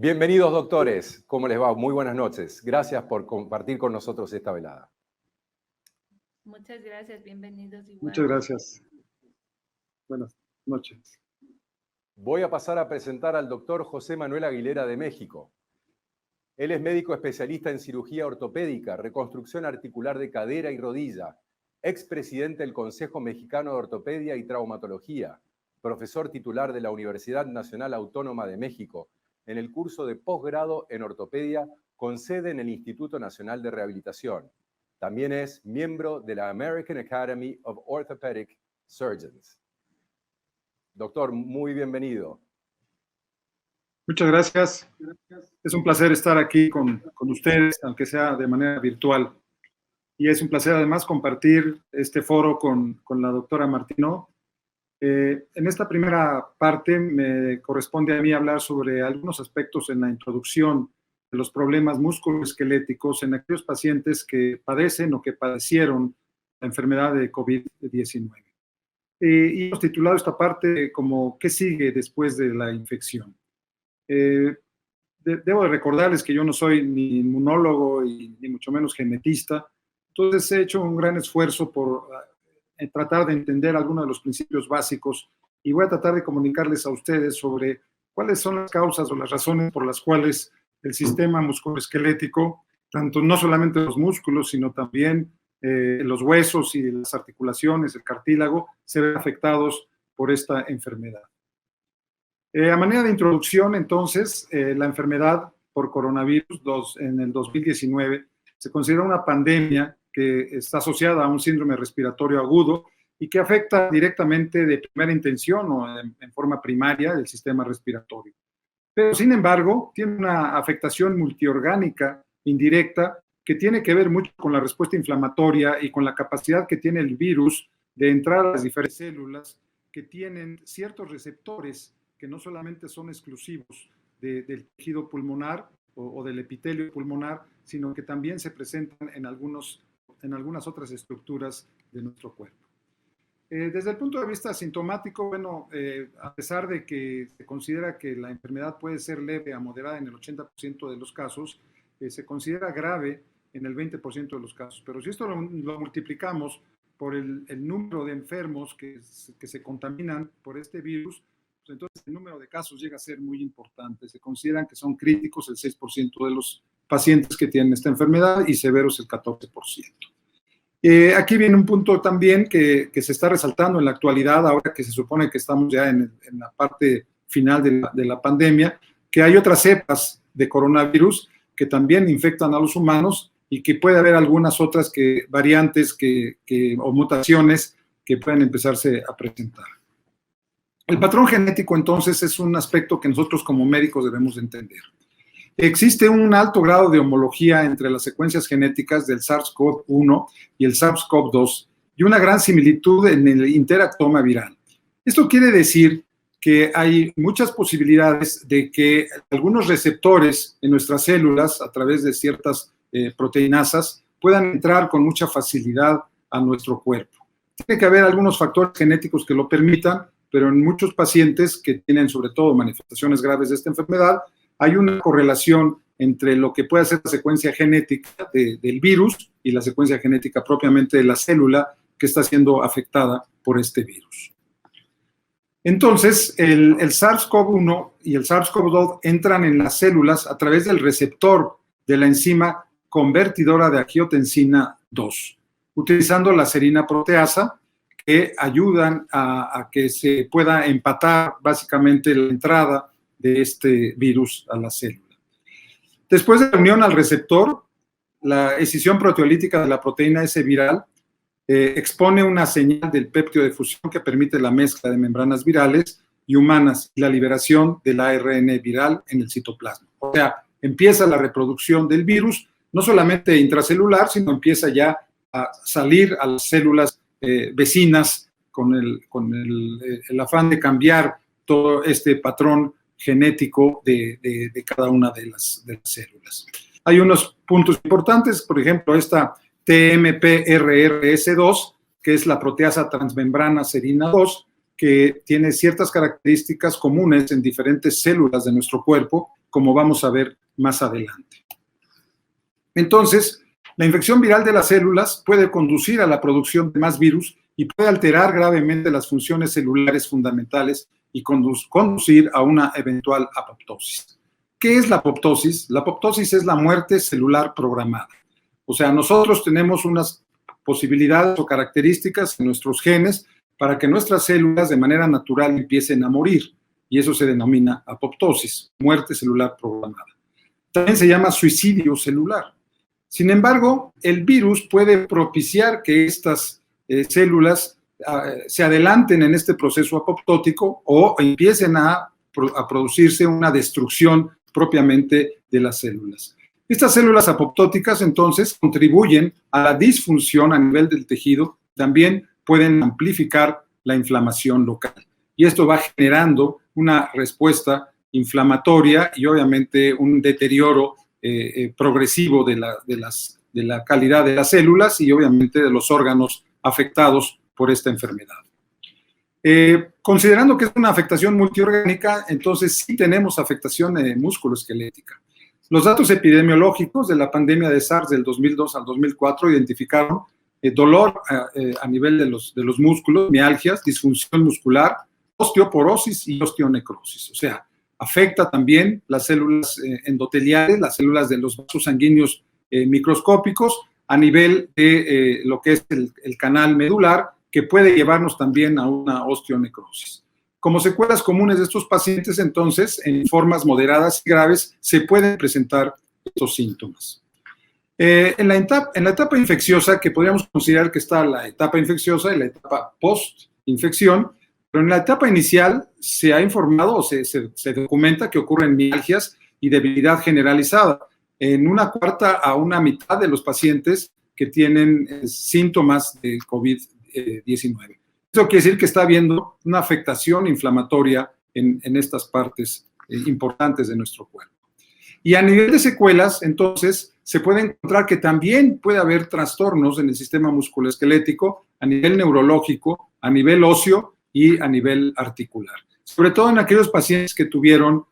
Bienvenidos, doctores. ¿Cómo les va? Muy buenas noches. Gracias por compartir con nosotros esta velada. Muchas gracias, bienvenidos igual. Muchas gracias. Buenas noches. Voy a pasar a presentar al doctor José Manuel Aguilera de México. Él es médico especialista en cirugía ortopédica, reconstrucción articular de cadera y rodilla, expresidente del Consejo Mexicano de Ortopedia y Traumatología, profesor titular de la Universidad Nacional Autónoma de México, en el curso de posgrado en ortopedia con sede en el Instituto Nacional de Rehabilitación. También es miembro de la American Academy of Orthopedic Surgeons. Doctor, muy bienvenido. Muchas gracias. Es un placer estar aquí con ustedes, aunque sea de manera virtual. Y es un placer además compartir este foro con la doctora Martineau. En esta primera parte me corresponde a mí hablar sobre algunos aspectos en la introducción de los problemas musculoesqueléticos en aquellos pacientes que padecen o que padecieron la enfermedad de COVID-19. Y hemos titulado esta parte como ¿qué sigue después de la infección? Debo de recordarles que yo no soy ni inmunólogo ni mucho menos genetista, entonces he hecho un gran esfuerzo por tratar de entender algunos de los principios básicos y voy a tratar de comunicarles a ustedes sobre cuáles son las causas o las razones por las cuales el sistema musculoesquelético, tanto no solamente los músculos, sino también los huesos y las articulaciones, el cartílago, se ven afectados por esta enfermedad. A manera de introducción, entonces, la enfermedad por coronavirus en el 2019 se considera una pandemia que está asociada a un síndrome respiratorio agudo y que afecta directamente de primera intención o en forma primaria del sistema respiratorio. Pero, sin embargo, tiene una afectación multiorgánica indirecta que tiene que ver mucho con la respuesta inflamatoria y con la capacidad que tiene el virus de entrar a las diferentes células que tienen ciertos receptores que no solamente son exclusivos del tejido pulmonar o del epitelio pulmonar, sino que también se presentan en algunas otras estructuras de nuestro cuerpo. Desde el punto de vista sintomático, bueno, a pesar de que se considera que la enfermedad puede ser leve a moderada en el 80% de los casos, se considera grave en el 20% de los casos. Pero si esto lo multiplicamos por el número de enfermos que se contaminan por este virus, pues entonces el número de casos llega a ser muy importante. Se consideran que son críticos el 6% de los pacientes que tienen esta enfermedad y severos el 14%. Aquí viene un punto también que se está resaltando en la actualidad, ahora que se supone que estamos ya en la parte final de la pandemia, que hay otras cepas de coronavirus que también infectan a los humanos y que puede haber algunas otras variantes o mutaciones que pueden empezarse a presentar. El patrón genético, entonces, es un aspecto que nosotros como médicos debemos de entender. Existe un alto grado de homología entre las secuencias genéticas del SARS-CoV-1 y el SARS-CoV-2 y una gran similitud en el interactoma viral. Esto quiere decir que hay muchas posibilidades de que algunos receptores en nuestras células, a través de ciertas proteinasas, puedan entrar con mucha facilidad a nuestro cuerpo. Tiene que haber algunos factores genéticos que lo permitan, pero en muchos pacientes que tienen sobre todo manifestaciones graves de esta enfermedad, hay una correlación entre lo que puede ser la secuencia genética del virus y la secuencia genética propiamente de la célula que está siendo afectada por este virus. Entonces, el SARS-CoV-1 y el SARS-CoV-2 entran en las células a través del receptor de la enzima convertidora de angiotensina 2, utilizando la serina proteasa, que ayudan a que se pueda empatar básicamente la entrada de este virus a la célula. Después de la unión al receptor, la escisión proteolítica de la proteína S viral expone una señal del péptido de fusión que permite la mezcla de membranas virales y humanas y la liberación del ARN viral en el citoplasma. O sea, empieza la reproducción del virus, no solamente intracelular, sino empieza ya a salir a las células vecinas con el afán de cambiar todo este patrón genético de cada una de las células. Hay unos puntos importantes, por ejemplo, esta TMPRRS2, que es la proteasa transmembrana serina 2, que tiene ciertas características comunes en diferentes células de nuestro cuerpo como vamos a ver más adelante. Entonces, la infección viral de las células puede conducir a la producción de más virus y puede alterar gravemente las funciones celulares fundamentales y conducir a una eventual apoptosis. ¿Qué es la apoptosis? La apoptosis es la muerte celular programada. O sea, nosotros tenemos unas posibilidades o características en nuestros genes para que nuestras células de manera natural empiecen a morir, y eso se denomina apoptosis, muerte celular programada. También se llama suicidio celular. Sin embargo, el virus puede propiciar que estas células se adelanten en este proceso apoptótico o empiecen a producirse una destrucción propiamente de las células. Estas células apoptóticas, entonces, contribuyen a la disfunción a nivel del tejido, también pueden amplificar la inflamación local. Y esto va generando una respuesta inflamatoria y obviamente un deterioro progresivo de la calidad de las células y obviamente de los órganos afectados por esta enfermedad. Considerando que es una afectación multiorgánica, entonces sí tenemos afectación musculoesquelética. Los datos epidemiológicos de la pandemia de SARS del 2002 al 2004 identificaron dolor a nivel de los músculos, mialgias, disfunción muscular, osteoporosis y osteonecrosis. O sea, afecta también las células endoteliales, las células de los vasos sanguíneos microscópicos a nivel de lo que es el canal medular, que puede llevarnos también a una osteonecrosis. Como secuelas comunes de estos pacientes, entonces, en formas moderadas y graves, se pueden presentar estos síntomas. En la etapa infecciosa, que podríamos considerar que está la etapa infecciosa y la etapa post-infección, pero en la etapa inicial se ha informado o se documenta que ocurren mialgias y debilidad generalizada en una cuarta a una mitad de los pacientes que tienen síntomas de COVID-19. Eso quiere decir que está habiendo una afectación inflamatoria en estas partes importantes de nuestro cuerpo. Y a nivel de secuelas, entonces, se puede encontrar que también puede haber trastornos en el sistema musculoesquelético, a nivel neurológico, a nivel óseo y a nivel articular. Sobre todo en aquellos pacientes que tuvieron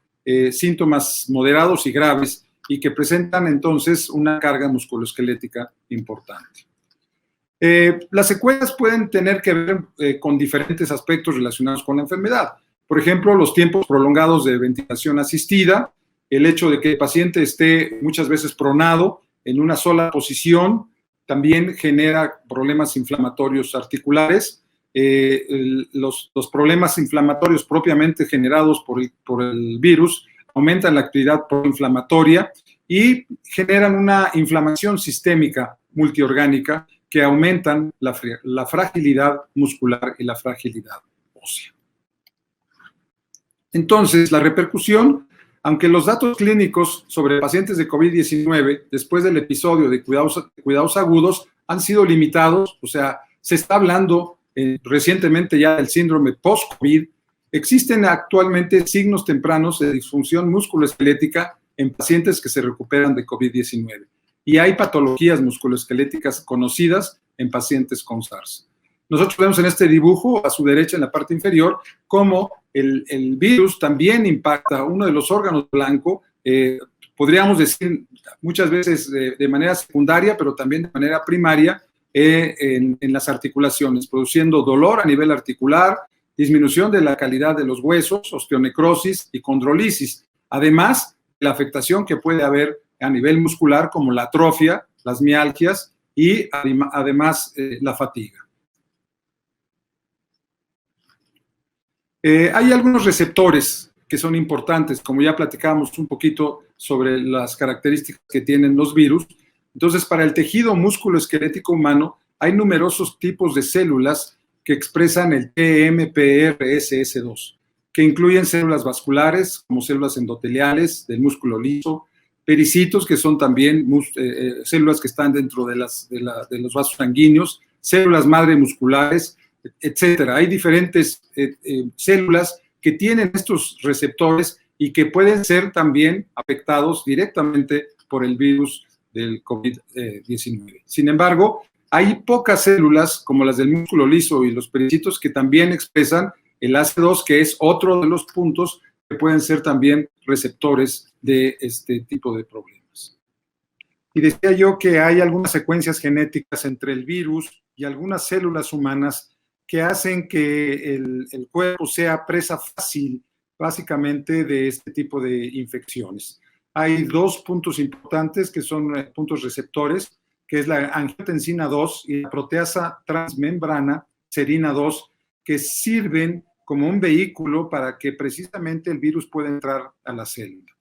síntomas moderados y graves y que presentan entonces una carga musculoesquelética importante. Las secuelas pueden tener que ver con diferentes aspectos relacionados con la enfermedad. Por ejemplo, los tiempos prolongados de ventilación asistida, el hecho de que el paciente esté muchas veces pronado en una sola posición, también genera problemas inflamatorios articulares. Los problemas inflamatorios propiamente generados por el virus aumentan la actividad proinflamatoria y generan una inflamación sistémica multiorgánica que aumentan la fragilidad muscular y la fragilidad ósea. Entonces, la repercusión, aunque los datos clínicos sobre pacientes de COVID-19 después del episodio de cuidados agudos han sido limitados, o sea, se está hablando recientemente ya del síndrome post-COVID, existen actualmente signos tempranos de disfunción musculoesquelética en pacientes que se recuperan de COVID-19. Y hay patologías musculoesqueléticas conocidas en pacientes con SARS. Nosotros vemos en este dibujo, a su derecha en la parte inferior, cómo el virus también impacta uno de los órganos blancos, podríamos decir muchas veces de manera secundaria, pero también de manera primaria en las articulaciones, produciendo dolor a nivel articular, disminución de la calidad de los huesos, osteonecrosis y condrolisis. Además, la afectación que puede haber a nivel muscular, como la atrofia, las mialgias y además la fatiga. Hay algunos receptores que son importantes, como ya platicábamos un poquito sobre las características que tienen los virus. Entonces, para el tejido musculoesquelético humano hay numerosos tipos de células que expresan el TMPRSS2, que incluyen células vasculares, como células endoteliales del músculo liso, pericitos, que son también células que están dentro de los vasos sanguíneos, células madre musculares, etcétera. Hay diferentes células que tienen estos receptores y que pueden ser también afectados directamente por el virus del COVID-19. Sin embargo, hay pocas células, como las del músculo liso y los pericitos, que también expresan el AC2, que es otro de los puntos que pueden ser también receptores de este tipo de problemas. Y decía yo que hay algunas secuencias genéticas entre el virus y algunas células humanas que hacen que el cuerpo sea presa fácil, básicamente, de este tipo de infecciones. Hay dos puntos importantes que son puntos receptores, que es la angiotensina 2 y la proteasa transmembrana, serina 2, que sirven como un vehículo para que precisamente el virus pueda entrar a la célula.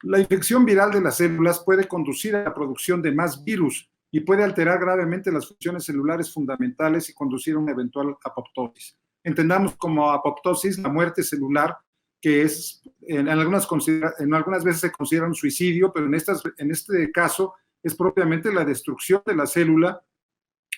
La infección viral de las células puede conducir a la producción de más virus y puede alterar gravemente las funciones celulares fundamentales y conducir a una eventual apoptosis. Entendamos como apoptosis la muerte celular, que es, en algunas veces se considera un suicidio, pero en este caso es propiamente la destrucción de la célula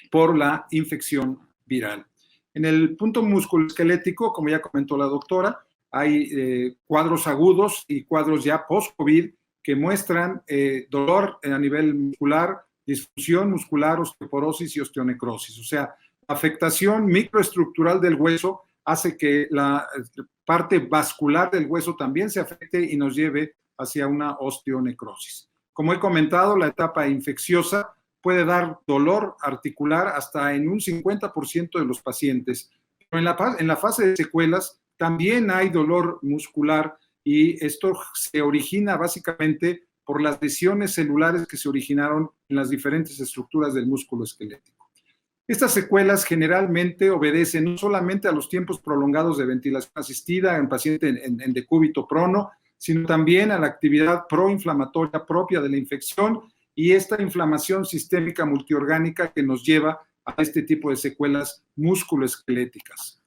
por la infección viral. En el punto musculoesquelético, como ya comentó la doctora, hay cuadros agudos y cuadros ya post-COVID que muestran dolor a nivel muscular, disfunción muscular, osteoporosis y osteonecrosis. O sea, afectación microestructural del hueso hace que la parte vascular del hueso también se afecte y nos lleve hacia una osteonecrosis. Como he comentado, la etapa infecciosa puede dar dolor articular hasta en un 50% de los pacientes. Pero en la fase de secuelas también hay dolor muscular y esto se origina básicamente por las lesiones celulares que se originaron en las diferentes estructuras del músculo esquelético. Estas secuelas generalmente obedecen no solamente a los tiempos prolongados de ventilación asistida en paciente en decúbito prono, sino también a la actividad proinflamatoria propia de la infección y esta inflamación sistémica multiorgánica que nos lleva a este tipo de secuelas musculoesqueléticas.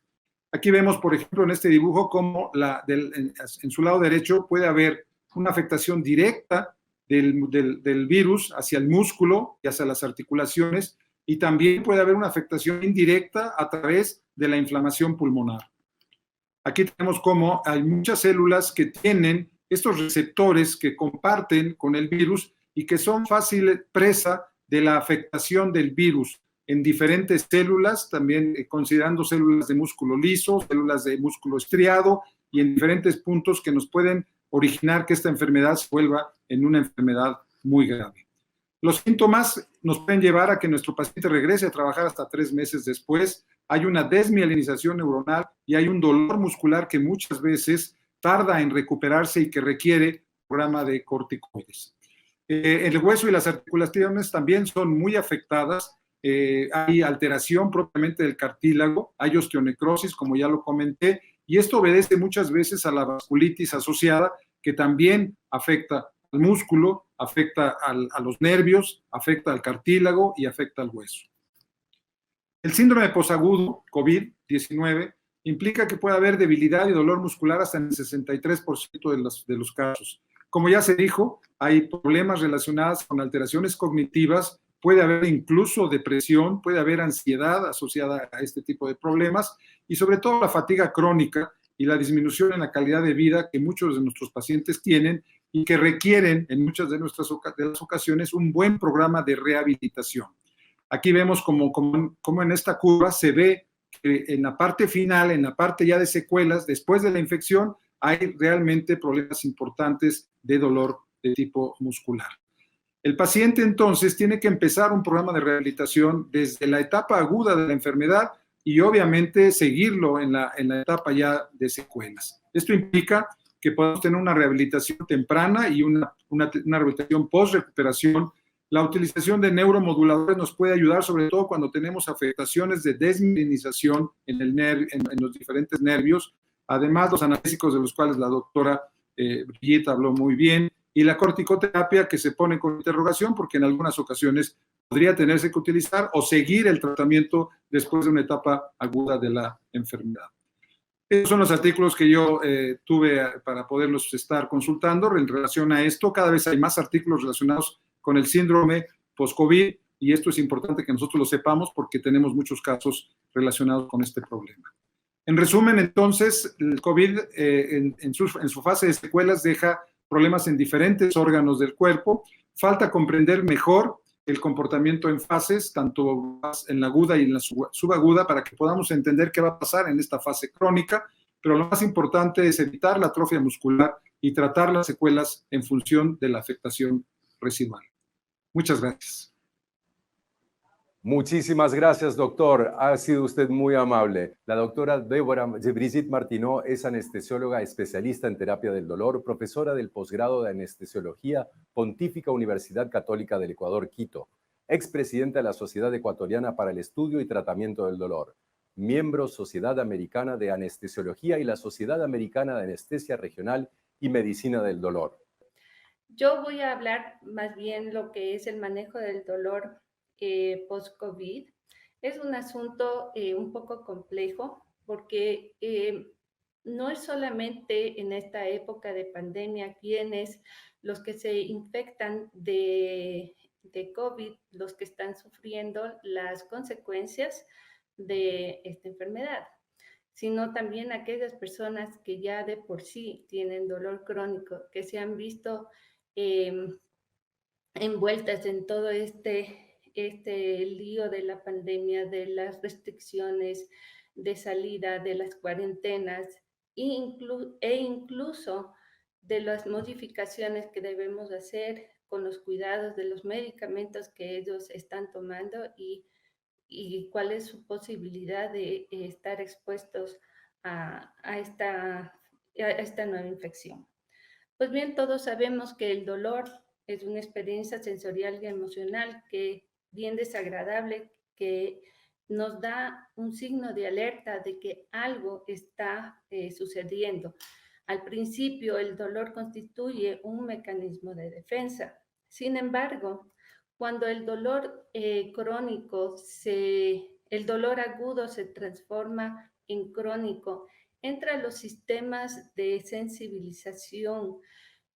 Aquí vemos, por ejemplo, en este dibujo cómo en su lado derecho puede haber una afectación directa del virus hacia el músculo y hacia las articulaciones, y también puede haber una afectación indirecta a través de la inflamación pulmonar. Aquí tenemos cómo hay muchas células que tienen estos receptores que comparten con el virus y que son fácil presa de la afectación del virus en diferentes células, también considerando células de músculo liso, células de músculo estriado y en diferentes puntos que nos pueden originar que esta enfermedad se vuelva en una enfermedad muy grave. Los síntomas nos pueden llevar a que nuestro paciente regrese a trabajar hasta 3 meses después. Hay una desmielinización neuronal y hay un dolor muscular que muchas veces tarda en recuperarse y que requiere programa de corticoides. El hueso y las articulaciones también son muy afectadas. Hay alteración propiamente del cartílago, hay osteonecrosis, como ya lo comenté, y esto obedece muchas veces a la vasculitis asociada, que también afecta al músculo, afecta a los nervios, afecta al cartílago y afecta al hueso. El síndrome posagudo COVID-19 implica que puede haber debilidad y dolor muscular hasta en el 63% de los casos. Como ya se dijo, hay problemas relacionados con alteraciones cognitivas, puede haber incluso depresión, puede haber ansiedad asociada a este tipo de problemas y sobre todo la fatiga crónica y la disminución en la calidad de vida que muchos de nuestros pacientes tienen y que requieren en muchas de las ocasiones un buen programa de rehabilitación. Aquí vemos como en esta curva se ve que en la parte final, en la parte ya de secuelas, después de la infección, hay realmente problemas importantes de dolor de tipo muscular. El paciente entonces tiene que empezar un programa de rehabilitación desde la etapa aguda de la enfermedad y obviamente seguirlo en la etapa ya de secuelas. Esto implica que podemos tener una rehabilitación temprana y una rehabilitación post-recuperación. La utilización de neuromoduladores nos puede ayudar, sobre todo cuando tenemos afectaciones de desmielinización en los diferentes nervios. Además, los analgésicos de los cuales la doctora Brigitte habló muy bien, y la corticoterapia que se pone con interrogación porque en algunas ocasiones podría tenerse que utilizar o seguir el tratamiento después de una etapa aguda de la enfermedad. Esos son los artículos que yo tuve para poderlos estar consultando en relación a esto. Cada vez hay más artículos relacionados con el síndrome post-COVID y esto es importante que nosotros lo sepamos porque tenemos muchos casos relacionados con este problema. En resumen, entonces, el COVID en su fase de secuelas deja problemas en diferentes órganos del cuerpo. Falta comprender mejor el comportamiento en fases, tanto en la aguda y en la subaguda, para que podamos entender qué va a pasar en esta fase crónica. pero lo más importante es evitar la atrofia muscular y tratar las secuelas en función de la afectación residual. Muchas gracias. Muchísimas gracias, doctor. Ha sido usted muy amable. La doctora Brigitte Martineau es anestesióloga especialista en terapia del dolor, profesora del posgrado de anestesiología, Pontífica Universidad Católica del Ecuador, Quito, expresidenta de la Sociedad Ecuatoriana para el Estudio y Tratamiento del Dolor, miembro Sociedad Americana de Anestesiología y la Sociedad Americana de Anestesia Regional y Medicina del Dolor. Yo voy a hablar más bien lo que es el manejo del dolor post-COVID. Es un asunto un poco complejo porque no es solamente en esta época de pandemia quienes los que se infectan de COVID, los que están sufriendo las consecuencias de esta enfermedad, sino también aquellas personas que ya de por sí tienen dolor crónico, que se han visto envueltas en todo este lío de la pandemia, de las restricciones de salida, de las cuarentenas e incluso de las modificaciones que debemos hacer con los cuidados de los medicamentos que ellos están tomando y cuál es su posibilidad de estar expuestos a esta nueva infección. Pues bien, todos sabemos que el dolor es una experiencia sensorial y emocional que bien desagradable, que nos da un signo de alerta de que algo está sucediendo. Al principio, el dolor constituye un mecanismo de defensa. Sin embargo, cuando el dolor crónico, el dolor agudo se transforma en crónico, entra a los sistemas de sensibilización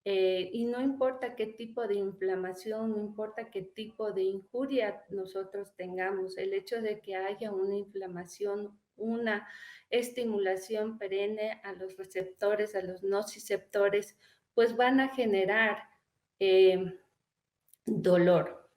y no importa qué tipo de inflamación, no importa qué tipo de injuria nosotros tengamos, el hecho de que haya una inflamación, una estimulación perenne a los receptores, a los nociceptores, pues van a generar dolor.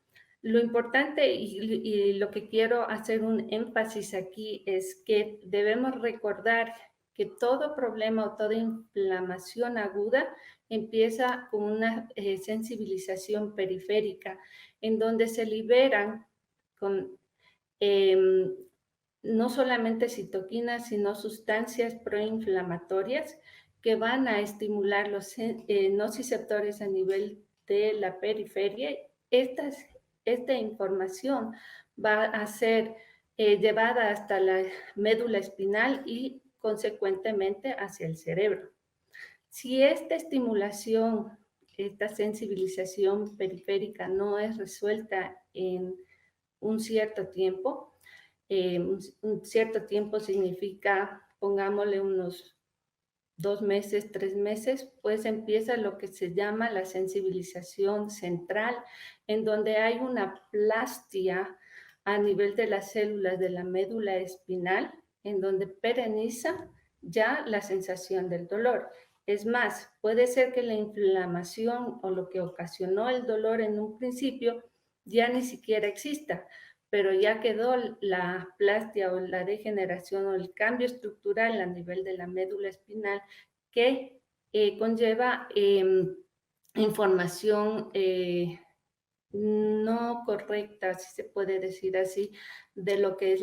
Lo importante y lo que quiero hacer un énfasis aquí es que debemos recordar que todo problema o toda inflamación aguda empieza con una sensibilización periférica, en donde se liberan no solamente citoquinas, sino sustancias proinflamatorias que van a estimular los nociceptores a nivel de la periferia. Esta información va a ser llevada hasta la médula espinal y consecuentemente hacia el cerebro. Si esta estimulación, esta sensibilización periférica no es resuelta en un cierto tiempo, un cierto tiempo significa, pongámosle unos 2 meses, 3 meses, pues empieza lo que se llama la sensibilización central, en donde hay una plastia a nivel de las células de la médula espinal, en donde pereniza ya la sensación del dolor. Es más, puede ser que la inflamación o lo que ocasionó el dolor en un principio ya ni siquiera exista, pero ya quedó la plastia o la degeneración o el cambio estructural a nivel de la médula espinal que conlleva información no correcta, si se puede decir así, de lo que es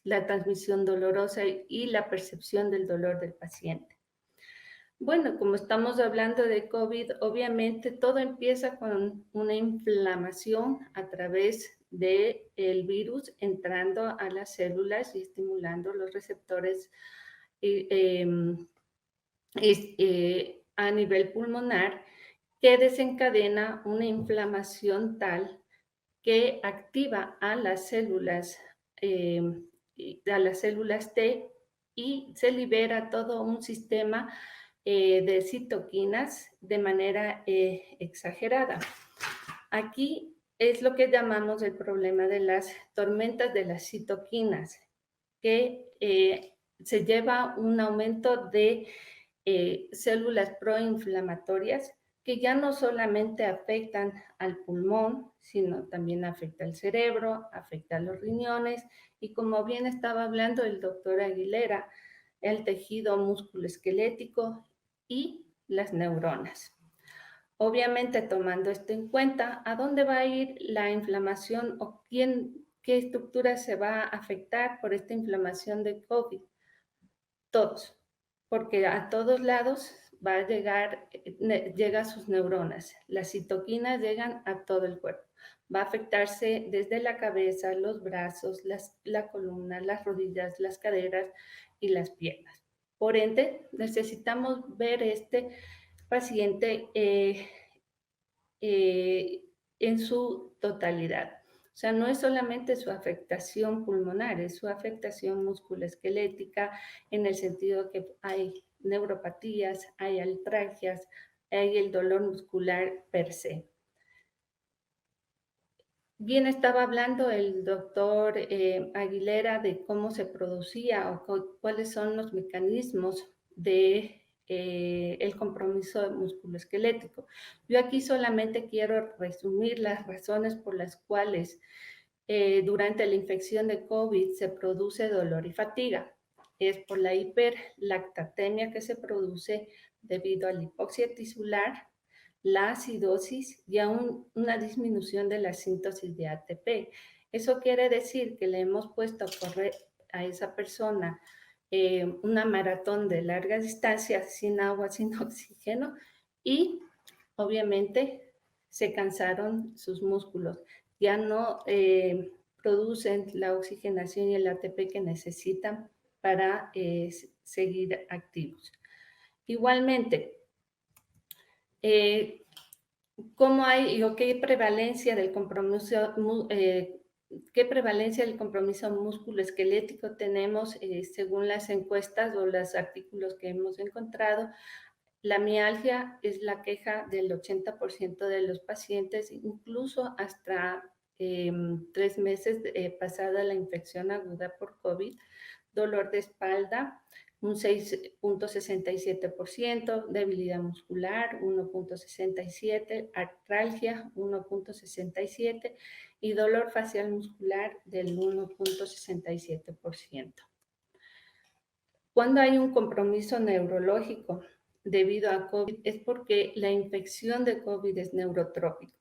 la transmisión dolorosa y la percepción del dolor del paciente. Bueno, como estamos hablando de COVID, obviamente todo empieza con una inflamación a través del virus entrando a las células y estimulando los receptores a nivel pulmonar, que desencadena una inflamación tal que activa a las células T y se libera todo un sistema de citoquinas de manera exagerada. Aquí es lo que llamamos el problema de las tormentas de las citoquinas, que se lleva un aumento de células proinflamatorias que ya no solamente afectan al pulmón, sino también afecta al cerebro, afecta a los riñones y, como bien estaba hablando el doctor Aguilera, el tejido musculoesquelético y las neuronas. Obviamente, tomando esto en cuenta, ¿a dónde va a ir la inflamación o qué estructura se va a afectar por esta inflamación de COVID? Todos, porque a todos lados va a llegar, llega a sus neuronas. Las citoquinas llegan a todo el cuerpo. Va a afectarse desde la cabeza, los brazos, la columna, las rodillas, las caderas y las piernas. Por ende, necesitamos ver este paciente en su totalidad. O sea, no es solamente su afectación pulmonar, es su afectación musculoesquelética en el sentido que hay neuropatías, hay artralgias, hay el dolor muscular per se. Bien, estaba hablando el doctor Aguilera de cómo se producía o cuáles son los mecanismos de el compromiso musculoesquelético. Yo aquí solamente quiero resumir las razones por las cuales durante la infección de COVID se produce dolor y fatiga. Es por la hiperlactatemia que se produce debido a la hipoxia tisular, la acidosis y a una disminución de la síntesis de ATP. Eso quiere decir que le hemos puesto a correr a esa persona una maratón de larga distancia sin agua, sin oxígeno y obviamente se cansaron sus músculos. Ya no producen la oxigenación y el ATP que necesitan para seguir activos. Igualmente, ¿cómo hay o qué prevalencia del compromiso musculoesquelético tenemos según las encuestas o los artículos que hemos encontrado? La mialgia es la queja del 80% de los pacientes, incluso hasta 3 meses pasada la infección aguda por COVID. Dolor de espalda, un 6.67%, debilidad muscular, 1.67%, artralgia, 1.67% y dolor facial muscular del 1.67%. Cuando hay un compromiso neurológico debido a COVID es porque la infección de COVID es neurotrópica.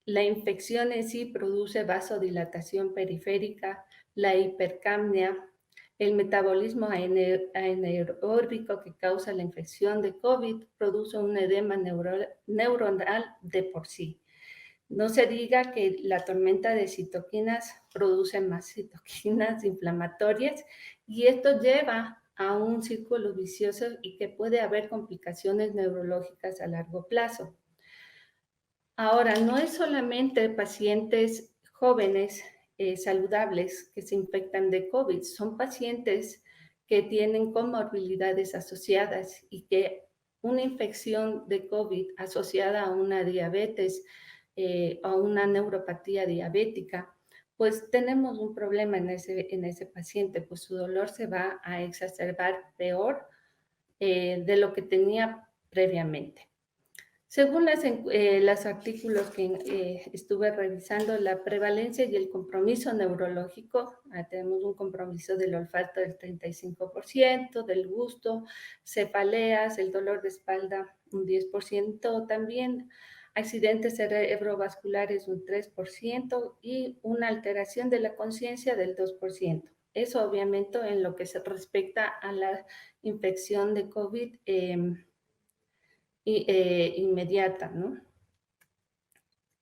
La infección en sí produce vasodilatación periférica, la hipercapnia, el metabolismo anaeróbico que causa la infección de COVID produce un edema neuronal de por sí. No se diga que la tormenta de citoquinas produce más citoquinas inflamatorias y esto lleva a un círculo vicioso y que puede haber complicaciones neurológicas a largo plazo. Ahora, no es solamente pacientes jóvenes saludables que se infectan de COVID, son pacientes que tienen comorbilidades asociadas y que una infección de COVID asociada a una diabetes o una neuropatía diabética, pues tenemos un problema en ese paciente, pues su dolor se va a exacerbar peor de lo que tenía previamente. Según los artículos que estuve revisando, la prevalencia y el compromiso neurológico, tenemos un compromiso del olfato del 35%, del gusto, cefaleas, el dolor de espalda un 10% también, accidentes cerebrovasculares un 3% y una alteración de la conciencia del 2%. Eso obviamente en lo que se respecta a la infección de COVID inmediata, ¿no?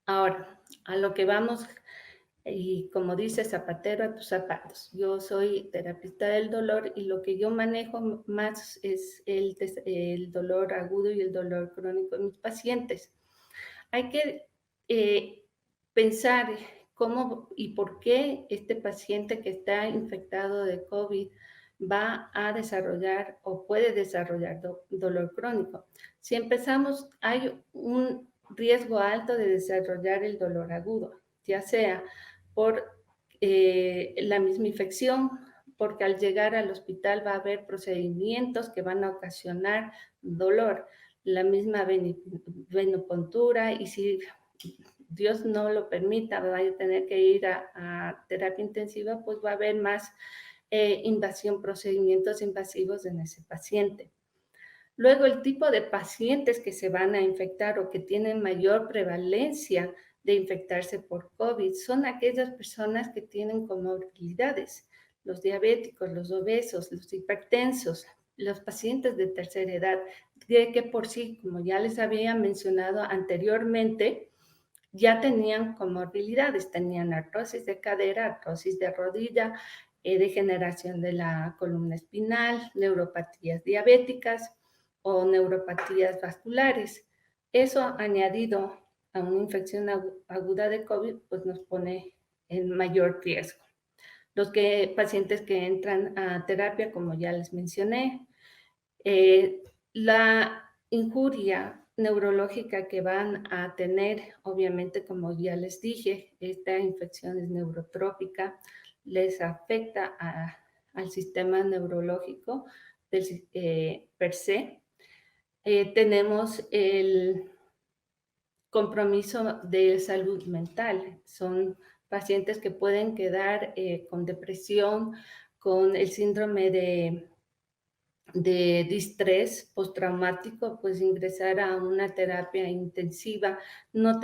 Ahora, a lo que vamos, y como dice Zapatero a tus zapatos, yo soy terapista del dolor y lo que yo manejo más es el dolor agudo y el dolor crónico de mis pacientes. Hay que pensar cómo y por qué este paciente que está infectado de COVID va a desarrollar o puede desarrollar dolor crónico. Si empezamos, hay un riesgo alto de desarrollar el dolor agudo, ya sea por la misma infección, porque al llegar al hospital va a haber procedimientos que van a ocasionar dolor. la misma venopuntura, y si Dios no lo permita, vaya a tener que ir a terapia intensiva, pues va a haber más procedimientos invasivos en ese paciente. Luego, el tipo de pacientes que se van a infectar o que tienen mayor prevalencia de infectarse por COVID son aquellas personas que tienen comorbilidades, los diabéticos, los obesos, los hipertensos, los pacientes de tercera edad, que por sí, como ya les había mencionado anteriormente, ya tenían comorbilidades, tenían artrosis de cadera, artrosis de rodilla, degeneración de la columna espinal, neuropatías diabéticas o neuropatías vasculares. Eso añadido a una infección aguda de COVID, pues nos pone en mayor riesgo. Los pacientes que entran a terapia, como ya les mencioné, la injuria neurológica que van a tener, obviamente, como ya les dije, esta infección es neurotrópica, les afecta al sistema neurológico per se. Tenemos el compromiso de salud mental. Son pacientes que pueden quedar con depresión, con el síndrome de distrés postraumático, pues ingresar a una terapia intensiva, no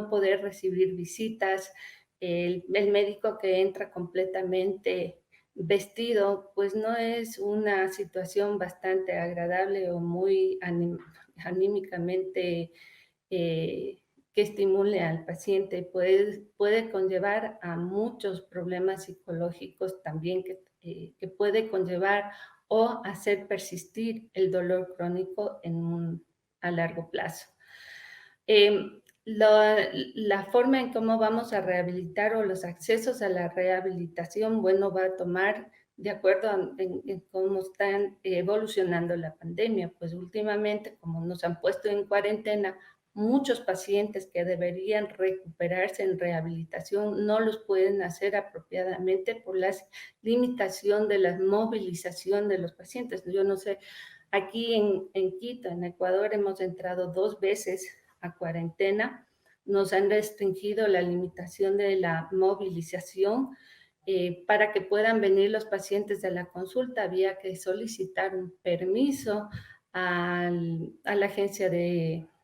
poder recibir visitas, el médico que entra completamente vestido, pues no es una situación bastante agradable o muy anímicamente que estimule al paciente. Puede conllevar a muchos problemas psicológicos también que puede conllevar o hacer persistir el dolor crónico a largo plazo. La forma en cómo vamos a rehabilitar o los accesos a la rehabilitación, bueno, va a tomar de acuerdo en cómo están evolucionando la pandemia. Pues últimamente, como nos han puesto en cuarentena, muchos pacientes que deberían recuperarse en rehabilitación no los pueden hacer apropiadamente por la limitación de la movilización de los pacientes. Yo no sé, aquí en Quito, en Ecuador, hemos entrado 2 veces a cuarentena. Nos han restringido la limitación de la movilización. Para que puedan venir los pacientes de la consulta había que solicitar un permiso a la agencia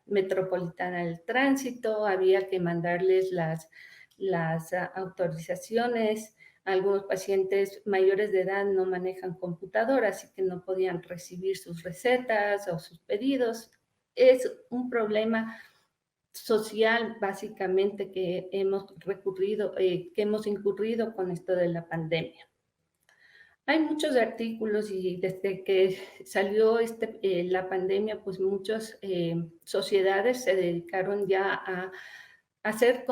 metropolitana del tránsito, había que mandarles las autorizaciones. Algunos pacientes mayores de edad no manejan computadora, así que no podían recibir sus recetas o sus pedidos. Es un problema social, básicamente, que hemos incurrido con esto de la pandemia. Hay muchos artículos y desde que salió la pandemia, pues muchas sociedades se dedicaron ya a hacer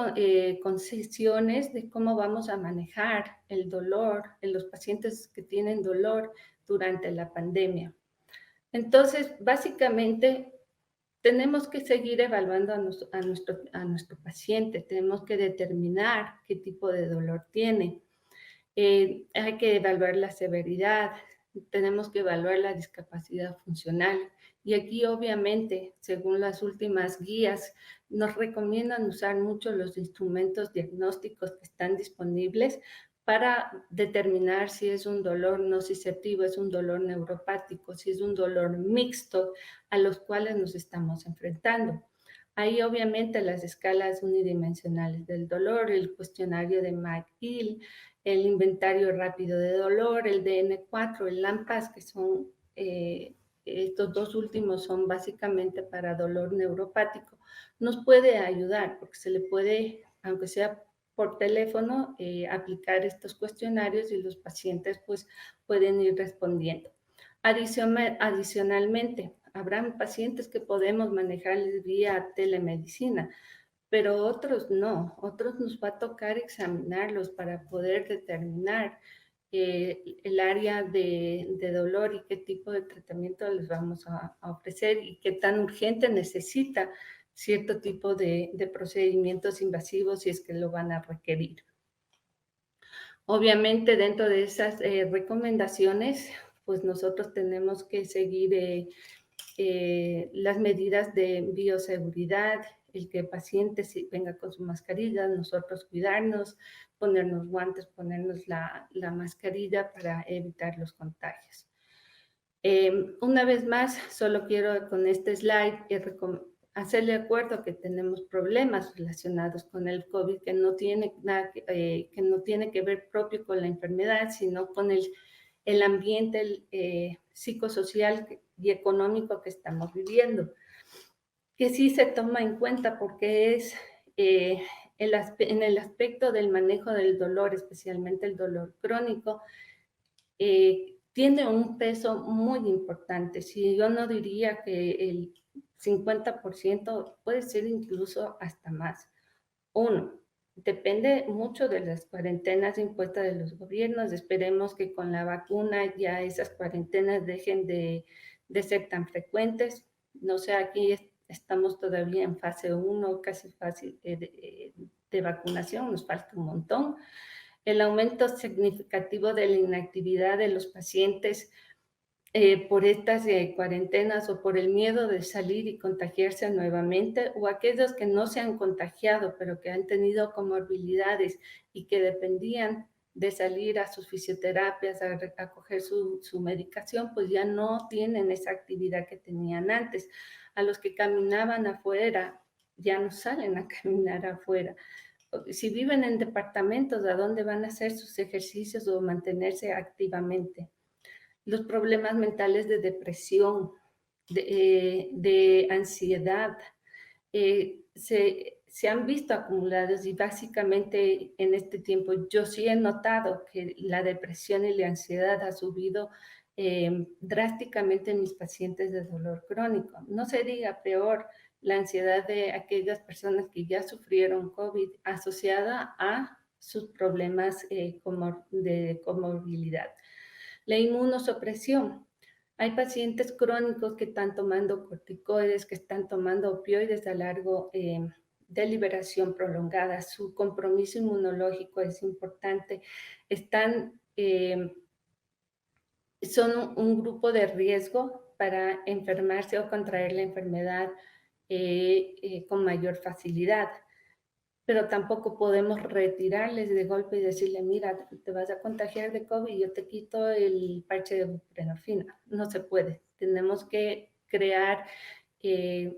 concesiones de cómo vamos a manejar el dolor en los pacientes que tienen dolor durante la pandemia. Entonces, básicamente, tenemos que seguir evaluando a nuestro paciente, tenemos que determinar qué tipo de dolor tiene. Hay que evaluar la severidad, tenemos que evaluar la discapacidad funcional. Y aquí, obviamente, según las últimas guías, nos recomiendan usar mucho los instrumentos diagnósticos que están disponibles para determinar si es un dolor nociceptivo, es un dolor neuropático, si es un dolor mixto a los cuales nos estamos enfrentando. Hay obviamente las escalas unidimensionales del dolor, el cuestionario de McGill, el inventario rápido de dolor, el DN4, el LAMPAS, que son, estos 2 últimos son básicamente para dolor neuropático. Nos puede ayudar porque se le puede, aunque sea por teléfono, aplicar estos cuestionarios y los pacientes pues pueden ir respondiendo. Adicionalmente, habrán pacientes que podemos manejarles vía telemedicina, pero otros no, otros nos va a tocar examinarlos para poder determinar el área de dolor y qué tipo de tratamiento les vamos a ofrecer y qué tan urgente necesita cierto tipo de procedimientos invasivos si es que lo van a requerir. Obviamente, dentro de esas recomendaciones, pues nosotros tenemos que seguir las medidas de bioseguridad, el que el paciente venga con su mascarilla, nosotros cuidarnos, ponernos guantes, ponernos la mascarilla para evitar los contagios. Una vez más, solo quiero con este slide hacerle acuerdo que tenemos problemas relacionados con el COVID que no tiene nada que no tiene que ver propio con la enfermedad, sino con el ambiente psicosocial y económico que estamos viviendo, que sí se toma en cuenta porque es en el aspecto del manejo del dolor, especialmente el dolor crónico, tiene un peso muy importante. Si yo no diría que el 50%, puede ser incluso hasta más. Uno, depende mucho de las cuarentenas impuestas de los gobiernos. Esperemos que con la vacuna ya esas cuarentenas dejen de ser tan frecuentes. No sé, aquí estamos todavía en fase 1, casi fase de vacunación, nos falta un montón. El aumento significativo de la inactividad de los pacientes por estas cuarentenas o por el miedo de salir y contagiarse nuevamente, o aquellos que no se han contagiado, pero que han tenido comorbilidades y que dependían de salir a sus fisioterapias, a coger su medicación, pues ya no tienen esa actividad que tenían antes. A los que caminaban afuera, ya no salen a caminar afuera. Si viven en departamentos, ¿a dónde van a hacer sus ejercicios o mantenerse activamente? Los problemas mentales de depresión, de ansiedad, se han visto acumulados y básicamente en este tiempo yo sí he notado que la depresión y la ansiedad ha subido drásticamente en mis pacientes de dolor crónico. No se diga peor la ansiedad de aquellas personas que ya sufrieron COVID asociada a sus problemas de comorbilidad. La inmunosupresión. Hay pacientes crónicos que están tomando corticoides, que están tomando opioides a largo de liberación prolongada. Su compromiso inmunológico es importante. Son un grupo de riesgo para enfermarse o contraer la enfermedad con mayor facilidad. Pero tampoco podemos retirarles de golpe y decirle, mira, te vas a contagiar de COVID y yo te quito el parche de buprenorfina. No se puede. Tenemos que crear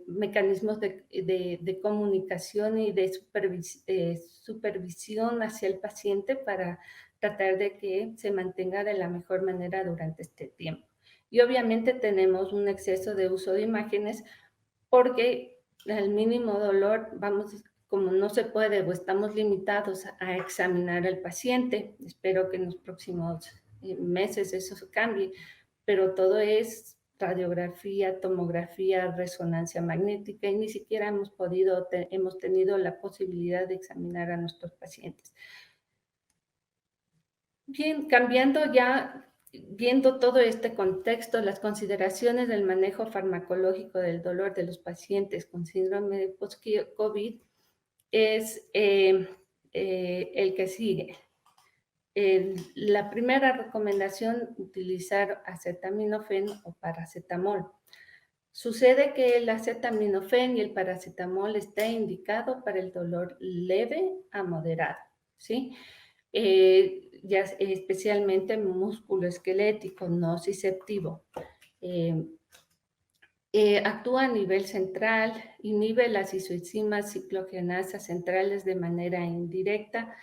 mecanismos de comunicación y de supervisión hacia el paciente para tratar de que se mantenga de la mejor manera durante este tiempo. Y obviamente tenemos un exceso de uso de imágenes porque al mínimo dolor como no se puede o estamos limitados a examinar al paciente, espero que en los próximos meses eso cambie, pero todo es radiografía, tomografía, resonancia magnética y ni siquiera hemos tenido la posibilidad de examinar a nuestros pacientes. Bien, cambiando ya, viendo todo este contexto, las consideraciones del manejo farmacológico del dolor de los pacientes con síndrome de post-COVID es el que sigue. La primera recomendación, utilizar acetaminofén o paracetamol. Sucede que el acetaminofén y el paracetamol está indicado para el dolor leve a moderado, ¿sí? Ya especialmente musculoesquelético, no nociceptivo. Actúa a nivel central, inhibe las isoenzimas cicloogenasas centrales de manera indirecta,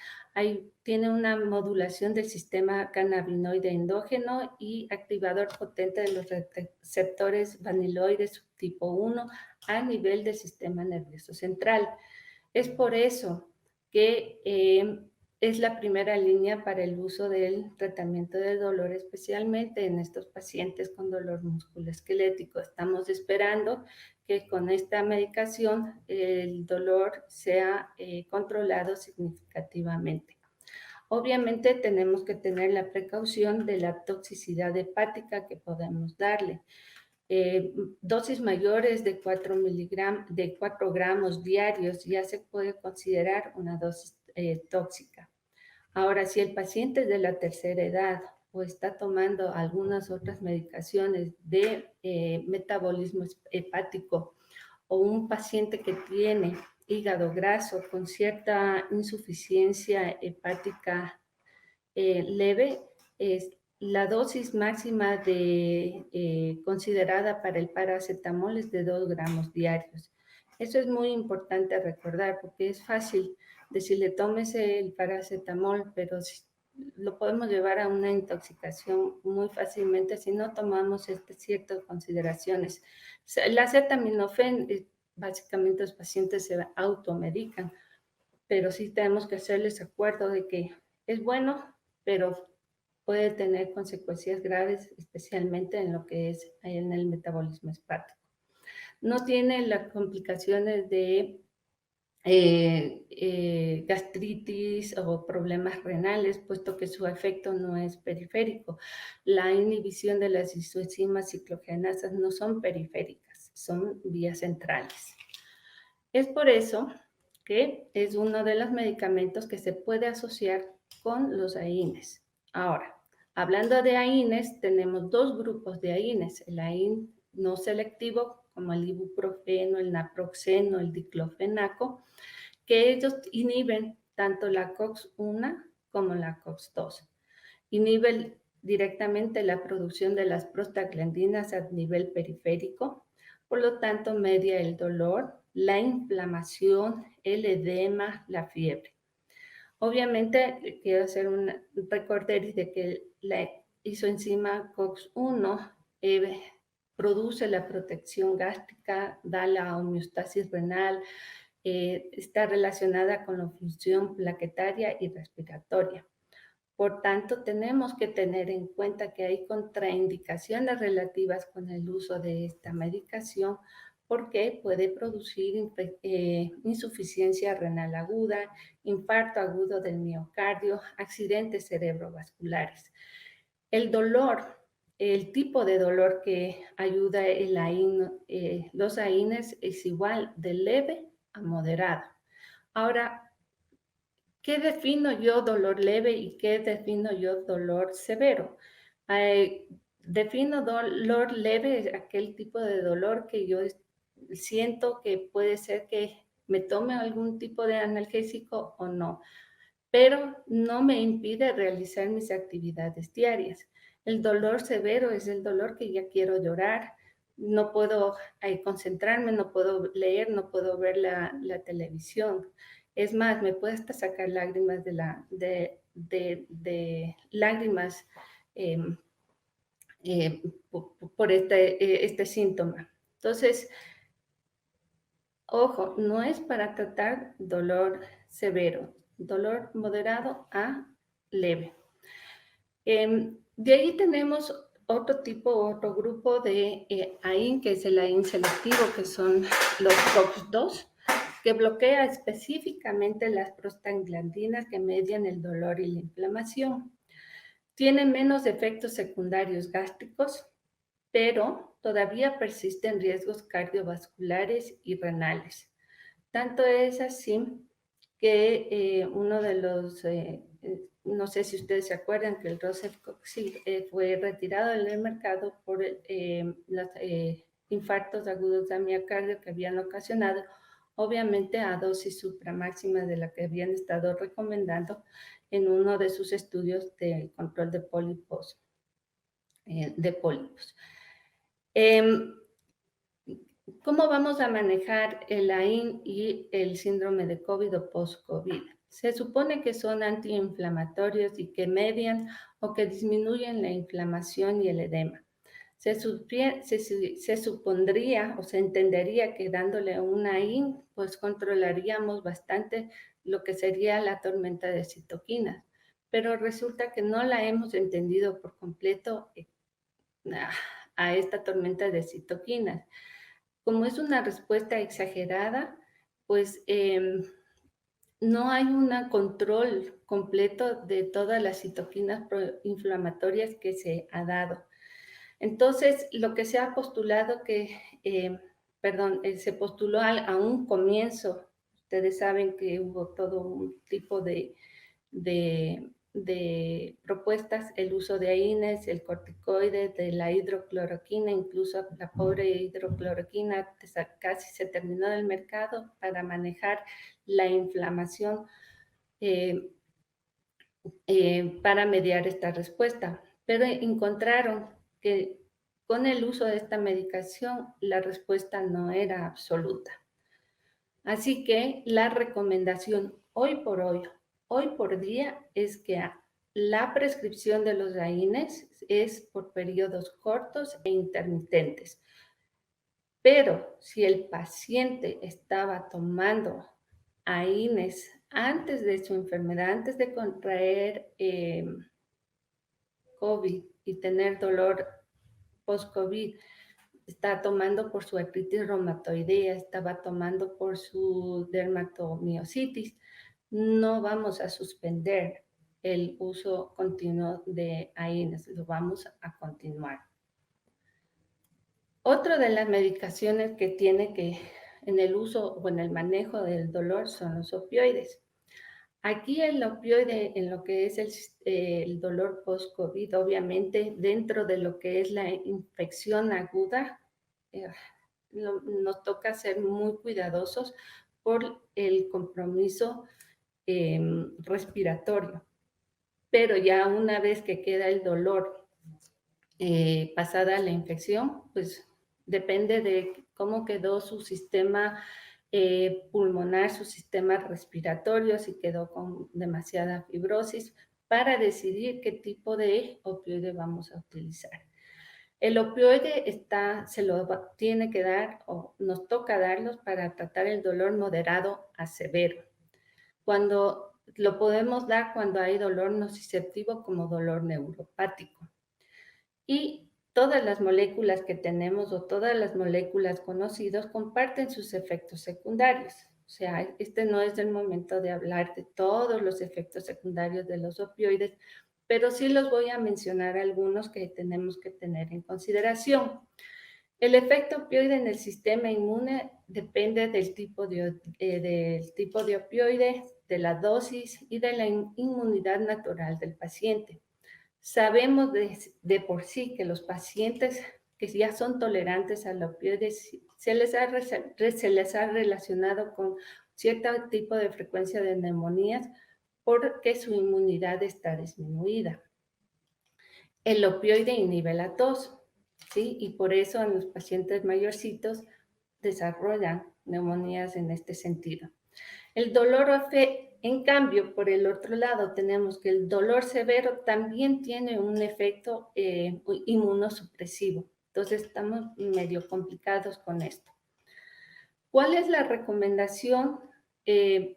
tiene una modulación del sistema cannabinoide endógeno y activador potente de los receptores vaniloides subtipo 1 a nivel del sistema nervioso central. Es por eso que es la primera línea para el uso del tratamiento de dolor, especialmente en estos pacientes con dolor musculoesquelético. Estamos esperando que con esta medicación el dolor sea controlado significativamente. Obviamente tenemos que tener la precaución de la toxicidad hepática que podemos darle. Dosis mayores de 4 gramos diarios ya se puede considerar una dosis tóxica. Ahora, si el paciente es de la tercera edad o está tomando algunas otras medicaciones de metabolismo hepático, o un paciente que tiene hígado graso con cierta insuficiencia hepática leve, es la dosis máxima considerada para el paracetamol es de 2 gramos diarios. Eso es muy importante recordar porque es fácil decirle tómese el paracetamol, pero lo podemos llevar a una intoxicación muy fácilmente si no tomamos ciertas consideraciones. El acetaminofén, básicamente los pacientes se automedican, pero sí tenemos que hacerles acuerdo de que es bueno, pero puede tener consecuencias graves, especialmente en lo que es en el metabolismo hepático. No tiene las complicaciones de gastritis o problemas renales, puesto que su efecto no es periférico. La inhibición de las isoenzimas ciclogenasas no son periféricas, son vías centrales. Es por eso que es uno de los medicamentos que se puede asociar con los AINES. Ahora, hablando de AINES, tenemos 2 grupos de AINES, el AIN no selectivo, como el ibuprofeno, el naproxeno, el diclofenaco, que ellos inhiben tanto la COX-1 como la COX-2. Inhiben directamente la producción de las prostaglandinas a nivel periférico, por lo tanto media el dolor, la inflamación, el edema, la fiebre. Obviamente, quiero hacer un recorderis de que la isoenzima COX-1 produce la protección gástrica, da la homeostasis renal, está relacionada con la función plaquetaria y respiratoria. Por tanto, tenemos que tener en cuenta que hay contraindicaciones relativas con el uso de esta medicación porque puede producir insuficiencia renal aguda, infarto agudo del miocardio, accidentes cerebrovasculares. El dolor, el tipo de dolor que ayuda los AINES es igual de leve a moderado. Ahora, ¿qué defino yo dolor leve y qué defino yo dolor severo? Defino dolor leve, aquel tipo de dolor que yo siento que puede ser que me tome algún tipo de analgésico o no, pero no me impide realizar mis actividades diarias. El dolor severo es el dolor que ya quiero llorar, no puedo concentrarme, no puedo leer, no puedo ver la televisión. Es más, me puede hasta sacar lágrimas de lágrimas por este síntoma. Entonces, ojo, no es para tratar dolor severo, dolor moderado a leve. De ahí tenemos otro grupo de AIN, que es el AIN selectivo, que son los COX-2, que bloquea específicamente las prostaglandinas que median el dolor y la inflamación. Tiene menos efectos secundarios gástricos, pero todavía persisten riesgos cardiovasculares y renales. Tanto es así que uno de los, no sé si ustedes se acuerdan que el Rosefcoxib fue retirado del mercado por los infartos agudos de miocardio que habían ocasionado, obviamente a dosis supramáxima de la que habían estado recomendando en uno de sus estudios de control de pólipos. ¿Cómo vamos a manejar el AIN y el síndrome de COVID o post-COVID? Se supone que son antiinflamatorios y que median o que disminuyen la inflamación y el edema. Se supondría o se entendería que dándole un AIN, pues controlaríamos bastante lo que sería la tormenta de citoquinas, pero resulta que no la hemos entendido por completo a esta tormenta de citoquinas. Como es una respuesta exagerada, pues no hay un control completo de todas las citoquinas proinflamatorias que se ha dado. Entonces, lo que se ha postulado se postuló a un comienzo, ustedes saben que hubo todo un tipo de de propuestas el uso de AINES, el corticoide, de la hidrocloroquina, incluso la pobre hidrocloroquina casi se terminó del mercado para manejar la inflamación, para mediar esta respuesta. Pero encontraron que con el uso de esta medicación la respuesta no era absoluta. Así que la recomendación hoy por día, es que la prescripción de los AINES es por periodos cortos e intermitentes. Pero si el paciente estaba tomando AINES antes de su enfermedad, antes de contraer COVID y tener dolor post-COVID, está tomando por su artritis reumatoidea, estaba tomando por su dermatomiositis, no vamos a suspender el uso continuo de AINES, lo vamos a continuar. Otra de las medicaciones que tiene que en el uso o en el manejo del dolor son los opioides. Aquí el opioide en lo que es el dolor post-COVID, obviamente dentro de lo que es la infección aguda, nos toca ser muy cuidadosos por el compromiso respiratorio. Pero ya una vez que queda el dolor pasada la infección, pues depende de cómo quedó su sistema pulmonar, su sistema respiratorio, si quedó con demasiada fibrosis, para decidir qué tipo de opioide vamos a utilizar. El opioide se lo tiene que dar o nos toca darlos para tratar el dolor moderado a severo. Cuando lo podemos dar cuando hay dolor nociceptivo como dolor neuropático. Y todas las moléculas que tenemos o todas las moléculas conocidas comparten sus efectos secundarios. O sea, este no es el momento de hablar de todos los efectos secundarios de los opioides, pero sí los voy a mencionar algunos que tenemos que tener en consideración. El efecto opioide en el sistema inmune depende del tipo de opioide, de la dosis y de la inmunidad natural del paciente. Sabemos de por sí que los pacientes que ya son tolerantes al opioide se les ha relacionado con cierto tipo de frecuencia de neumonías porque su inmunidad está disminuida. El opioide inhibe la tos, ¿sí? Y por eso en los pacientes mayorcitos desarrollan neumonías en este sentido. El dolor, en cambio, por el otro lado, tenemos que el dolor severo también tiene un efecto inmunosupresivo. Entonces, estamos medio complicados con esto. ¿Cuál es la recomendación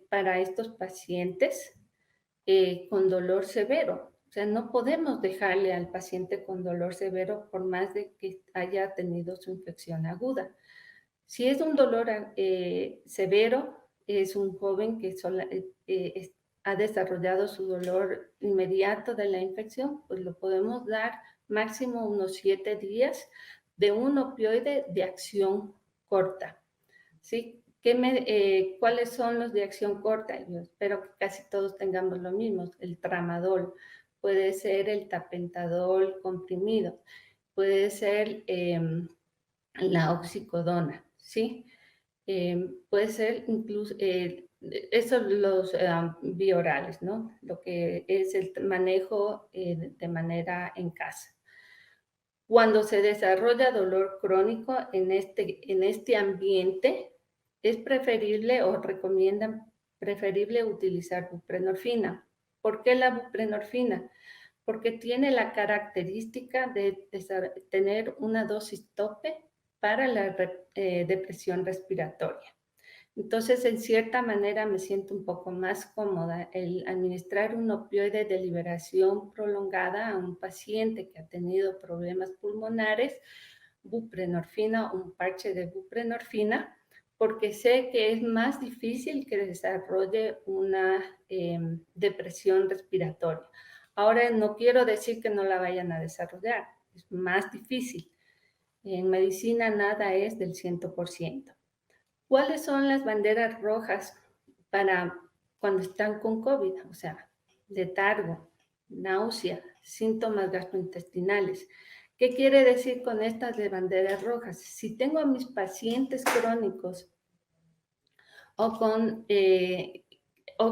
para estos pacientes con dolor severo? O sea, no podemos dejarle al paciente con dolor severo por más de que haya tenido su infección aguda. Si es un dolor severo, es un joven que ha desarrollado su dolor inmediato de la infección, pues lo podemos dar máximo unos 7 días de un opioide de acción corta, ¿sí? ¿Cuáles son los de acción corta? Yo espero que casi todos tengamos lo mismo. El tramadol, puede ser el tapentadol comprimido, puede ser la oxicodona, ¿sí? Puede ser incluso, esos los biorales, ¿no? Lo que es el manejo de manera en casa. Cuando se desarrolla dolor crónico en este ambiente, es preferible o recomiendan preferible utilizar buprenorfina. ¿Por qué la buprenorfina? Porque tiene la característica de tener una dosis tope para la depresión respiratoria. Entonces, en cierta manera me siento un poco más cómoda el administrar un opioide de liberación prolongada a un paciente que ha tenido problemas pulmonares, buprenorfina, un parche de buprenorfina, porque sé que es más difícil que desarrolle una depresión respiratoria. Ahora, no quiero decir que no la vayan a desarrollar, es más difícil. En medicina nada es del 100%. ¿Cuáles son las banderas rojas para cuando están con COVID? O sea, letargo, náusea, síntomas gastrointestinales. ¿Qué quiere decir con estas de banderas rojas? Si tengo a mis pacientes crónicos o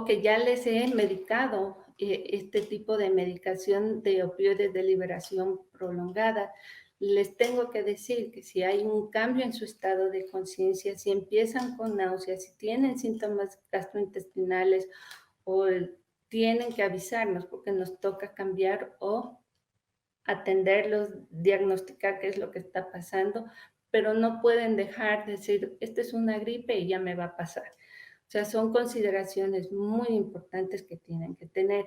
que ya les he medicado este tipo de medicación de opioides de liberación prolongada, les tengo que decir que si hay un cambio en su estado de conciencia, si empiezan con náuseas, si tienen síntomas gastrointestinales o tienen que avisarnos porque nos toca cambiar o atenderlos, diagnosticar qué es lo que está pasando, pero no pueden dejar de decir, esta es una gripe y ya me va a pasar. O sea, son consideraciones muy importantes que tienen que tener.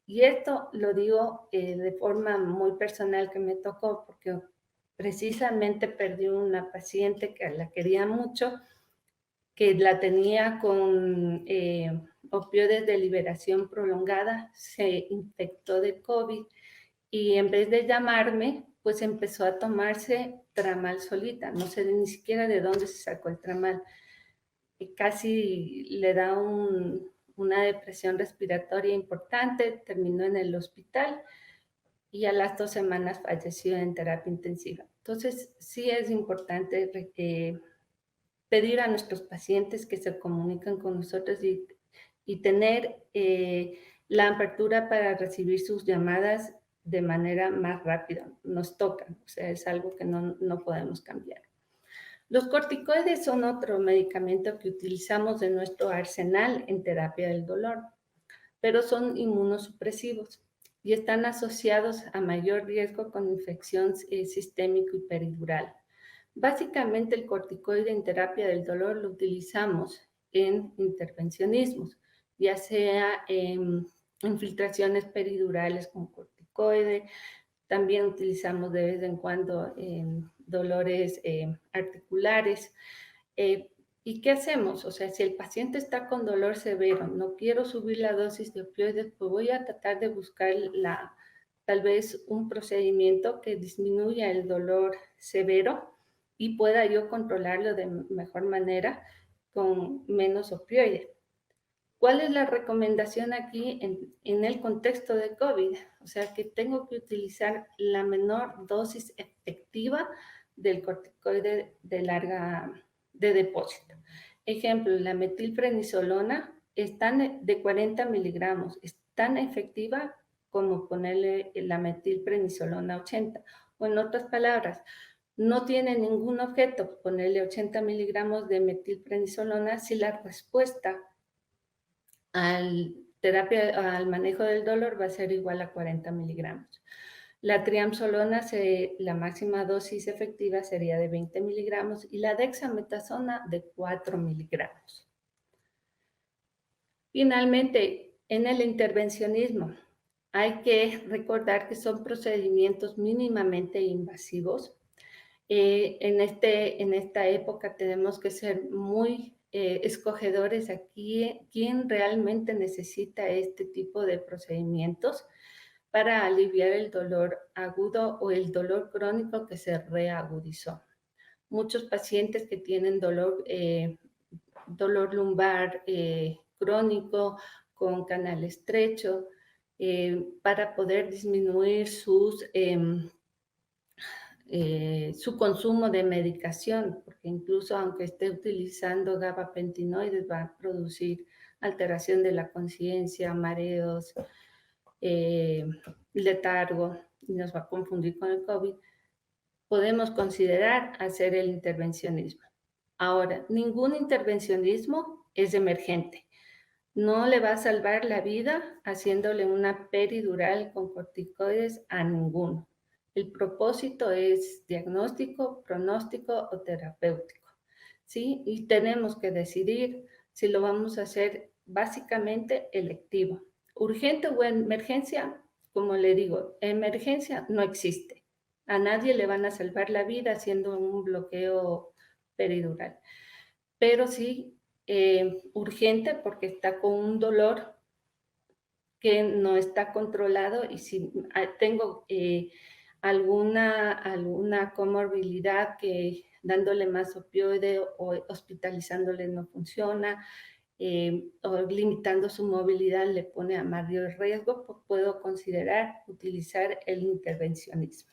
Y esto lo digo de forma muy personal que me tocó, porque precisamente perdí una paciente que la quería mucho, que la tenía con opioides de liberación prolongada, se infectó de COVID y en vez de llamarme, pues empezó a tomarse tramal solita. No sé ni siquiera de dónde se sacó el tramal. Y casi le da una depresión respiratoria importante, terminó en el hospital y a las 2 semanas falleció en terapia intensiva. Entonces, sí es importante pedir a nuestros pacientes que se comuniquen con nosotros y tener la apertura para recibir sus llamadas de manera más rápida. Nos tocan, o sea, es algo que no podemos cambiar. Los corticoides son otro medicamento que utilizamos en nuestro arsenal en terapia del dolor, pero son inmunosupresivos y están asociados a mayor riesgo con infección sistémico y peridural. Básicamente el corticoide en terapia del dolor lo utilizamos en intervencionismos, ya sea en infiltraciones peridurales con corticoide, también utilizamos de vez en cuando dolores articulares. ¿Y qué hacemos? O sea, si el paciente está con dolor severo, no quiero subir la dosis de opioides, pues voy a tratar de buscar tal vez un procedimiento que disminuya el dolor severo y pueda yo controlarlo de mejor manera con menos opioide. ¿Cuál es la recomendación aquí en el contexto de COVID? O sea, que tengo que utilizar la menor dosis efectiva del corticoide de depósito. Ejemplo, la metilprednisolona es de 40 miligramos, es tan efectiva como ponerle la metilprednisolona 80. O en otras palabras, no tiene ningún objeto ponerle 80 miligramos de metilprednisolona si la respuesta al manejo del dolor va a ser igual a 40 miligramos. La triamsolona, la máxima dosis efectiva sería de 20 miligramos y la dexametasona de 4 miligramos. Finalmente, en el intervencionismo, hay que recordar que son procedimientos mínimamente invasivos. En esta época tenemos que ser muy escogedores aquí, quién realmente necesita este tipo de procedimientos para aliviar el dolor agudo o el dolor crónico que se reagudizó. Muchos pacientes que tienen dolor lumbar crónico con canal estrecho, para poder disminuir su consumo de medicación, porque incluso aunque esté utilizando gabapentinoides va a producir alteración de la conciencia, mareos, letargo, y nos va a confundir con el COVID, podemos considerar hacer el intervencionismo. Ahora, ningún intervencionismo es emergente. No le va a salvar la vida haciéndole una peridural con corticoides a ninguno. El propósito es diagnóstico, pronóstico o terapéutico, ¿sí? Y tenemos que decidir si lo vamos a hacer básicamente electivo. Urgente o emergencia, como le digo, emergencia no existe. A nadie le van a salvar la vida haciendo un bloqueo peridural. Pero sí urgente porque está con un dolor que no está controlado y si tengo alguna comorbilidad que dándole más opioide o hospitalizándole no funciona, o limitando su movilidad le pone a mayor riesgo, pues puedo considerar utilizar el intervencionismo.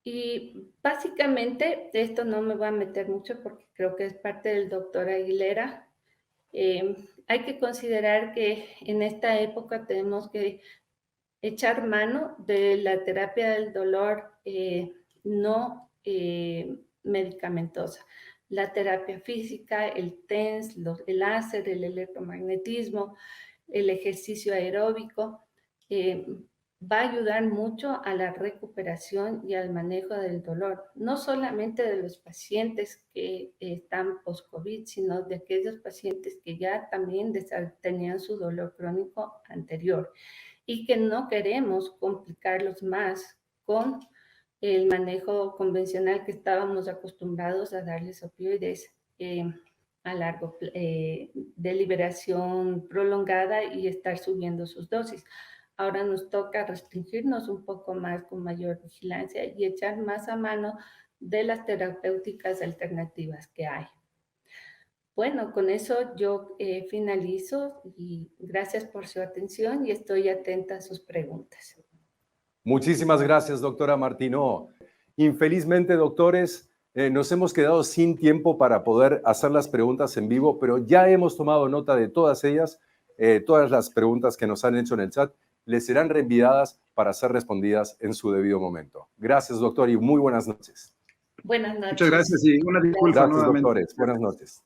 Y básicamente, esto no me voy a meter mucho porque creo que es parte del doctor Aguilera. Hay que considerar que en esta época tenemos que echar mano de la terapia del dolor no medicamentosa. La terapia física, el TENS, el láser, el electromagnetismo, el ejercicio aeróbico, va a ayudar mucho a la recuperación y al manejo del dolor, no solamente de los pacientes que están post-COVID, sino de aquellos pacientes que ya también tenían su dolor crónico anterior y que no queremos complicarlos más con el manejo convencional que estábamos acostumbrados a darles opioides a de liberación prolongada y estar subiendo sus dosis. Ahora nos toca restringirnos un poco más con mayor vigilancia y echar más a mano de las terapéuticas alternativas que hay. Bueno, con eso yo finalizo y gracias por su atención y estoy atenta a sus preguntas. Muchísimas gracias, doctora Martinó. Infelizmente, doctores, nos hemos quedado sin tiempo para poder hacer las preguntas en vivo, pero ya hemos tomado nota de todas ellas. Todas las preguntas que nos han hecho en el chat les serán reenviadas para ser respondidas en su debido momento. Gracias, doctor, y muy buenas noches. Buenas noches. Muchas gracias y una disculpa Gracias, nuevamente. doctores. Buenas noches.